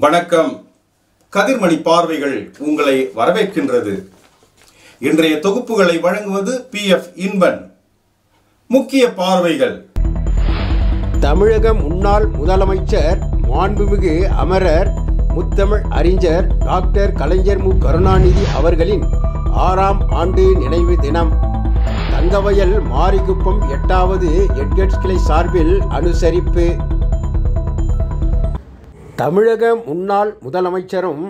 வணக்கம். கதிர்மணி பார்வைகள் உங்களை வரவேற்கின்றது. இன்றைய தொகுப்புகளை வழங்குவது PF இன்பன். முக்கிய பார்வைகள். தமிழக முன்னாள் முதலமைச்சர் மாண்புமிகு அமரர் முத்தமிழ் அறிஞர் டாக்டர் கலைஞர் மு. கருணாநிதி அவர்களின் 6ஆம் ஆண்டு நினைவு தினம் தங்கவயல் மாரிகுப்பம் 8வது எட்கர்ஸ் கிளை சார்பில் அனுசரிப்பு. தமிழக முன்னாள் முதலமைச்சரும்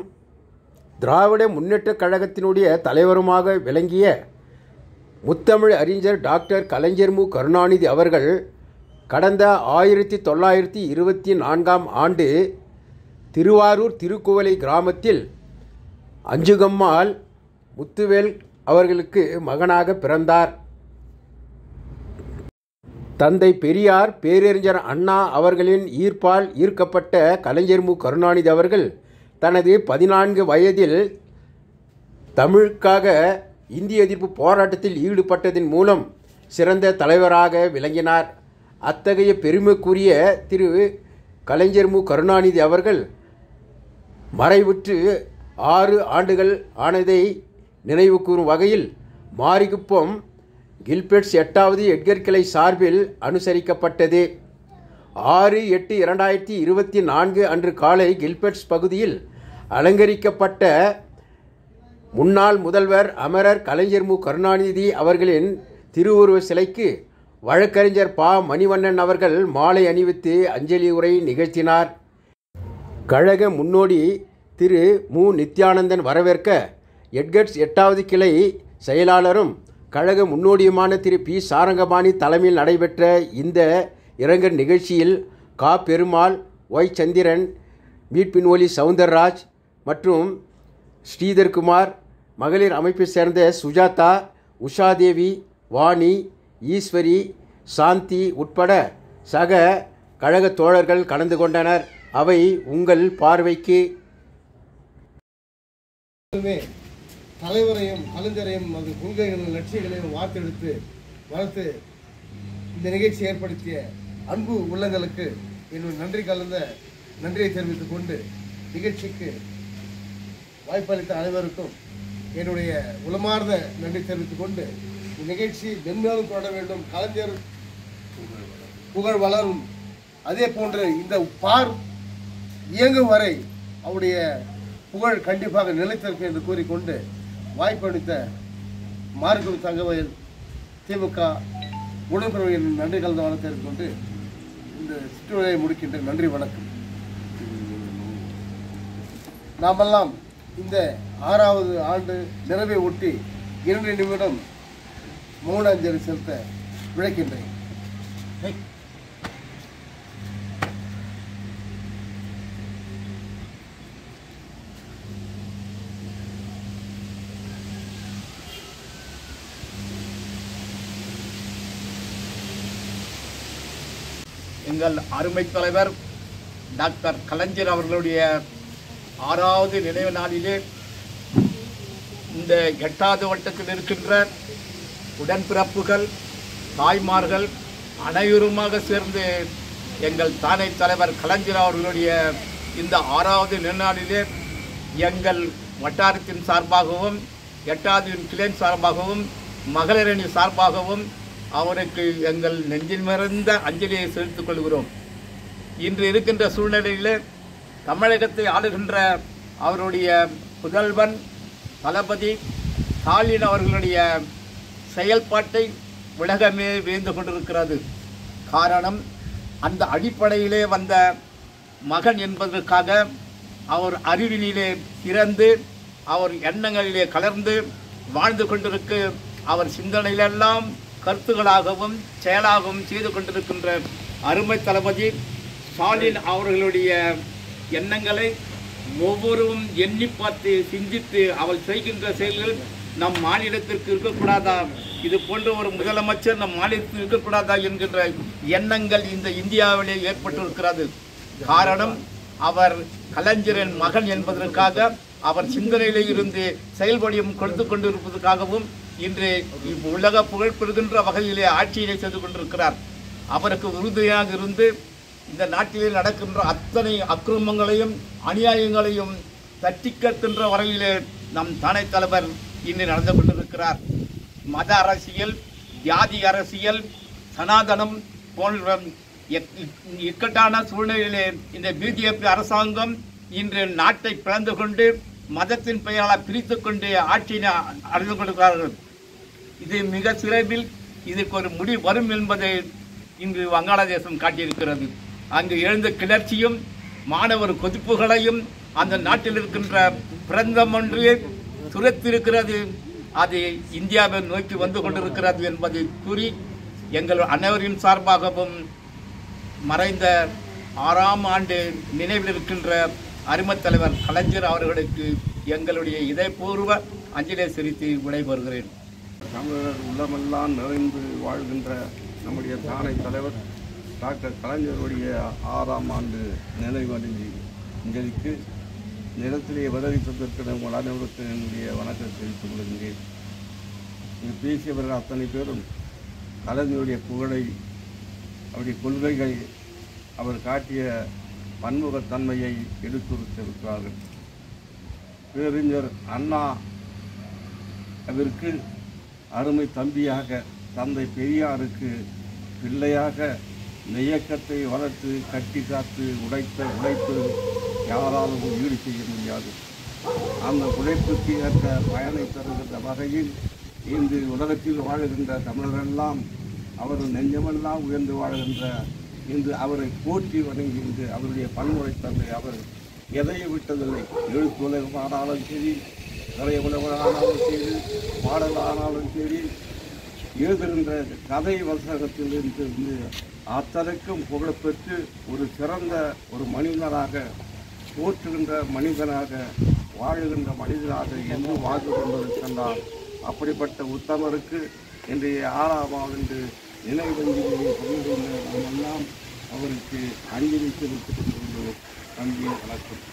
திராவிட முன்னேற்றக் கழகத்தினுடைய தலைவருமாக விளங்கிய முத்தமிழ் அறிஞர் டாக்டர் கலைஞர் மு. கருணாநிதி அவர்கள் கடந்த 1924ஆம் ஆண்டு திருவாரூர் திருக்குவளை கிராமத்தில் அஞ்சுகம்மாள் முத்துவேல் அவர்களுக்கு மகனாக பிறந்தார். தந்தை பெரியார், பேரறிஞர் அண்ணா அவர்களின் ஈர்ப்பால் ஈர்க்கப்பட்ட கலைஞர் மு. கருணாநிதி அவர்கள் தனது 14 வயதில் தமிழுக்காக இந்திய எதிர்ப்பு போராட்டத்தில் ஈடுபட்டதன் மூலம் சிறந்த தலைவராக விளங்கினார். அத்தகைய பெருமைக்குரிய திரு கலைஞர் மு. கருணாநிதி அவர்கள் மறைவுற்று 6 ஆண்டுகள் ஆனதை நினைவு கூறும் வகையில் மாரிகுப்பம் கில்பெர்ட்ஸ் 8வது எட்கர் கிளை சார்பில் அனுசரிக்கப்பட்டது. 6/8/2024 அன்று காலை கில்பெர்ட்ஸ் பகுதியில் அலங்கரிக்கப்பட்ட முன்னாள் முதல்வர் அமரர் கலைஞர் மு. கருணாநிதி அவர்களின் திருவுருவ சிலைக்கு வழக்கறிஞர் ப. மணிவண்ணன் அவர்கள் மாலை அணிவித்து அஞ்சலி உரை நிகழ்த்தினார். கழக முன்னோடி திரு மு. நித்யானந்தன் வரவேற்க எட்கர்ஸ் 8வது கிளை செயலாளரும் கழக முன்னோடியுமான திரு பி. சாரங்கபாணி தலைமையில் நடைபெற்ற இந்த இரங்கல் நிகழ்ச்சியில் கா. பெருமாள், ஒய். சந்திரன், மீட்பின்ஒலி சவுந்தரராஜ் மற்றும் ஸ்ரீதர்குமார், மகளிர் அமைப்பை சேர்ந்த சுஜாதா, உஷாதேவி, வாணி, ஈஸ்வரி, சாந்தி உட்பட சக கழக தோழர்கள் கலந்து கொண்டனர். அவை உங்கள் பார்வைக்கு. தலைவரையும் கலைஞரையும் அது கொள்கைகளின் லட்சியங்களையும் வார்த்தெடுத்து வளர்த்து இந்த நிகழ்ச்சி ஏற்படுத்திய அன்பு உள்ளங்களுக்கு என்னுடைய நன்றி கலந்த நன்றியை தெரிவித்துக் கொண்டு நிகழ்ச்சிக்கு வாய்ப்பளித்த அனைவருக்கும் என்னுடைய உளமார்ந்த நன்றி தெரிவித்துக் கொண்டு இந்நிகழ்ச்சி மென்மேலும் தொடர வேண்டும், கலைஞர் புகழ் வளரும், அதே போன்று இந்த பார் இயங்கும் வரை அவருடைய புகழ் கண்டிப்பாக நிலைத்திருக்கும் என்று கூறிக்கொண்டு வாய்ப்பளித்த மாரிகுப்பம் தங்கவயல் திமுக உடன்பிறவின் நன்றி கலந்த வணக்கத்தை கொண்டு இந்த சிற்றுரையை முடிக்கின்ற. நன்றி, வணக்கம். நாமெல்லாம் இந்த 6வது ஆண்டு நிறைவை ஒட்டி 2 நிமிடம் மௌன அஞ்சலி செலுத்த விழைக்கின்றேன். எங்கள் அருமை தலைவர் டாக்டர் கலைஞர் அவர்களுடைய 6வது நினைவு நாளிலே இந்த 8வது வட்டத்தில் இருக்கின்ற உடன்பிறப்புகள், தாய்மார்கள் அனைவருமாக சேர்ந்து எங்கள் தானை தலைவர் கலைஞர் அவர்களுடைய இந்த 6வது நினைவு எங்கள் வட்டாரத்தின் சார்பாகவும் 8வது கிளை சார்பாகவும் மகளிரணி சார்பாகவும் அவருக்கு எங்கள் நெஞ்சில் நிறைந்த அஞ்சலியை செலுத்திக் கொள்கிறோம். இன்று இருக்கின்ற சூழ்நிலையில் தமிழகத்தை ஆளுகின்ற அவருடைய புதல்வன் தளபதி ஸ்டாலின் அவர்களுடைய செயல்பாட்டை உலகமே வியந்து கொண்டிருக்கிறது. காரணம், அந்த அடிப்படையிலே வந்த மகன் என்பதற்காக அவர் அறிவிலே சிறந்து அவர் எண்ணங்களிலே கலர்ந்து வாழ்ந்து கொண்டிருக்க அவர் சிந்தனையிலெல்லாம் கருத்துக்களாகவும் செயலாகவும் செய்து கொண்டிருக்கின்ற அருமை தளபதி ஸ்டாலின் அவர்களுடைய எண்ணங்களை ஒவ்வொருவரும் எண்ணி பார்த்து சிந்தித்து அவர் செய்கின்ற செயல்கள் நம் மாநிலத்திற்கு இருக்கக்கூடாதா, இது போன்ற ஒரு முதலமைச்சர் நம் மாநிலத்தில் இருக்கக்கூடாதா என்கின்ற எண்ணங்கள் இந்த இந்தியாவிலே ஏற்பட்டிருக்கிறது. காரணம், அவர் கலைஞரின் மகன் என்பதற்காக அவர் சிந்தனையிலே இருந்து செயல்படியும் கொடுத்து கொண்டிருப்பதற்காகவும் இன்று உலக புகழ் பெறுகின்ற வகையிலே ஆட்சியினை செய்து கொண்டிருக்கிறார். அவருக்கு உறுதியாக இருந்து இந்த நாட்டிலே நடக்கின்ற அத்தனை அக்கிரமங்களையும் அநியாயங்களையும் தட்டி கேட்கின்ற வரையிலே நம் தானை தலைவர் இன்று நடந்து கொண்டிருக்கிறார். மத அரசியல், ஜாதி அரசியல், சனாதனம் போன்ற இக்கட்டான சூழ்நிலையிலே இந்த பிஜேபி அரசாங்கம் இன்று நாட்டை பிளந்து கொண்டு மதத்தின் பெயரால் பிரித்து கொண்டு ஆட்சியை அறிந்து கொண்டிருக்கிறார்கள். இது மிக சிறப்பில் இதற்கு ஒரு முடிவு வரும் என்பதை இங்கு வங்காளதேசம் காட்டியிருக்கிறது. அங்கு எழுந்த கிளர்ச்சியும் மாணவர் கொதிப்புகளையும் அந்த நாட்டில் இருக்கின்ற பிரந்தம் ஒன்று துரத்திருக்கிறது. அது இந்தியாவை நோக்கி வந்து கொண்டிருக்கிறது என்பதை கூறி எங்கள் அனைவரின் சார்பாகவும் மறைந்த 6ஆம் ஆண்டு நினைவில் இருக்கின்ற அருமைத் தலைவர் கலைஞர் அவர்களுக்கு எங்களுடைய இதயபூர்வ அஞ்சலி செலுத்தி விடைபெறுகிறேன். தமிழர் உள்ளமெல்லாம் நிறைந்து வாழ்கின்ற நம்முடைய தானை தலைவர் டாக்டர் கலைஞருடைய 6ஆம் ஆண்டு நினைவு அஞ்சலிக்கு நிலத்திலே உதவி தந்திருக்கிற உங்கள் அனைவருக்கு என்னுடைய வணக்கத்தை தெரிவித்துக் கொள்கின்றேன். இங்கு பேசியவர்கள் அத்தனை பேரும் கலைஞருடைய புகழை, அவருடைய கொள்கைகள், அவர் காட்டிய பன்முகத்தன்மையை எடுத்துரைத்திருக்கிறார்கள். பேரறிஞர் அண்ணா அவருக்கு அருமை தம்பியாக, தந்தை பெரியாருக்கு பிள்ளையாக இந்த இயக்கத்தை வளர்த்து கட்டி காத்து உழைப்பு யாராலும் ஈடு செய்ய முடியாது. அந்த உழைப்புக்கு ஏற்ற பயனை தருகின்ற வகையில் இன்று உலகத்தில் வாழுகின்ற தமிழரெல்லாம் அவர் நெஞ்சமெல்லாம் உயர்ந்து வாழ்கின்ற இன்று அவரை போற்றி வணங்குகின்ற அவருடைய பன்முறைத்தன்மை, அவர் எதையை விட்டதில்லை. எழுத்து உலகமானாலும் சரி, நிறைய உலகமானாலும் சரி, பாடலானாலும் சரி, எழுதுகின்ற கதை வசனத்திலிருந்து அத்தனைக்கும் புகழப்பெற்று ஒரு சிறந்த ஒரு மனிதனாக, போற்றுகின்ற மனிதனாக, வாழுகின்ற மனிதனாக என்று வாழ்ந்து கொண்டிருக்கின்றார். அப்படிப்பட்ட உத்தமருக்கு இன்றைய 6ஆம் ஆண்டு நினைவஞ்சலியை பகிர்ந்தெல்லாம் அவருக்கு அஞ்சலி செலுத்திக் கொண்டிருந்தோம். நன்றி, வணக்கம்.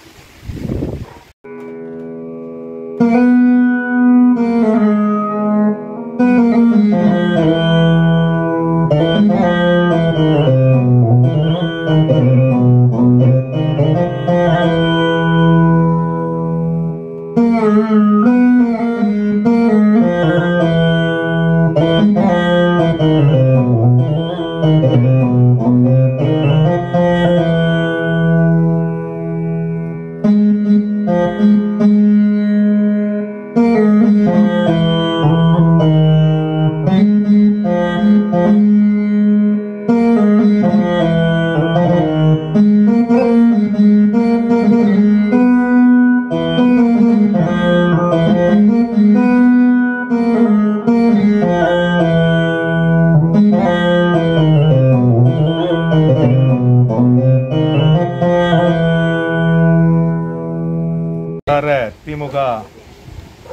திமுக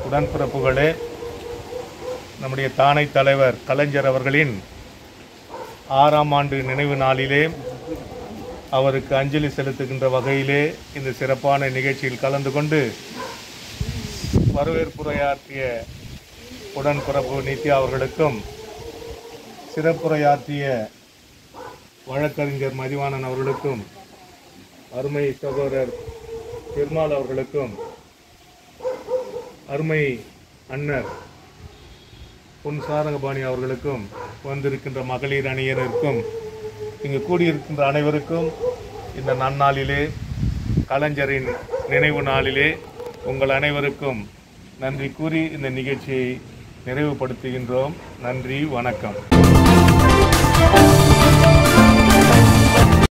உடன்பிறப்புகளே, நம்முடைய தானை தலைவர் கலைஞர் அவர்களின் 6ஆம் ஆண்டு நினைவு நாளிலே அவருக்கு அஞ்சலி செலுத்துகின்ற வகையிலே இந்த சிறப்பான நிகழ்ச்சியில் கலந்து கொண்டு வரவேற்புரையாற்றிய உடன்பிறப்பு நித்யா அவர்களுக்கும், சிறப்புரையாற்றிய வழக்கறிஞர் மதிவாணன் அவர்களுக்கும், அருமை சகோதரர் பெருமாள் அவர்களுக்கும், அருமை அண்ணர் பொன் சாரங்கபாணி அவர்களுக்கும், வந்திருக்கின்ற மகளிர் அணியினருக்கும், இங்கு கூடியிருக்கின்ற அனைவருக்கும் இந்த நன்னாளிலே, கலைஞரின் நினைவு நாளிலே உங்கள் அனைவருக்கும் நன்றி கூறி இந்த நிகழ்ச்சியை நிறைவுபடுத்துகின்றோம். நன்றி, வணக்கம்.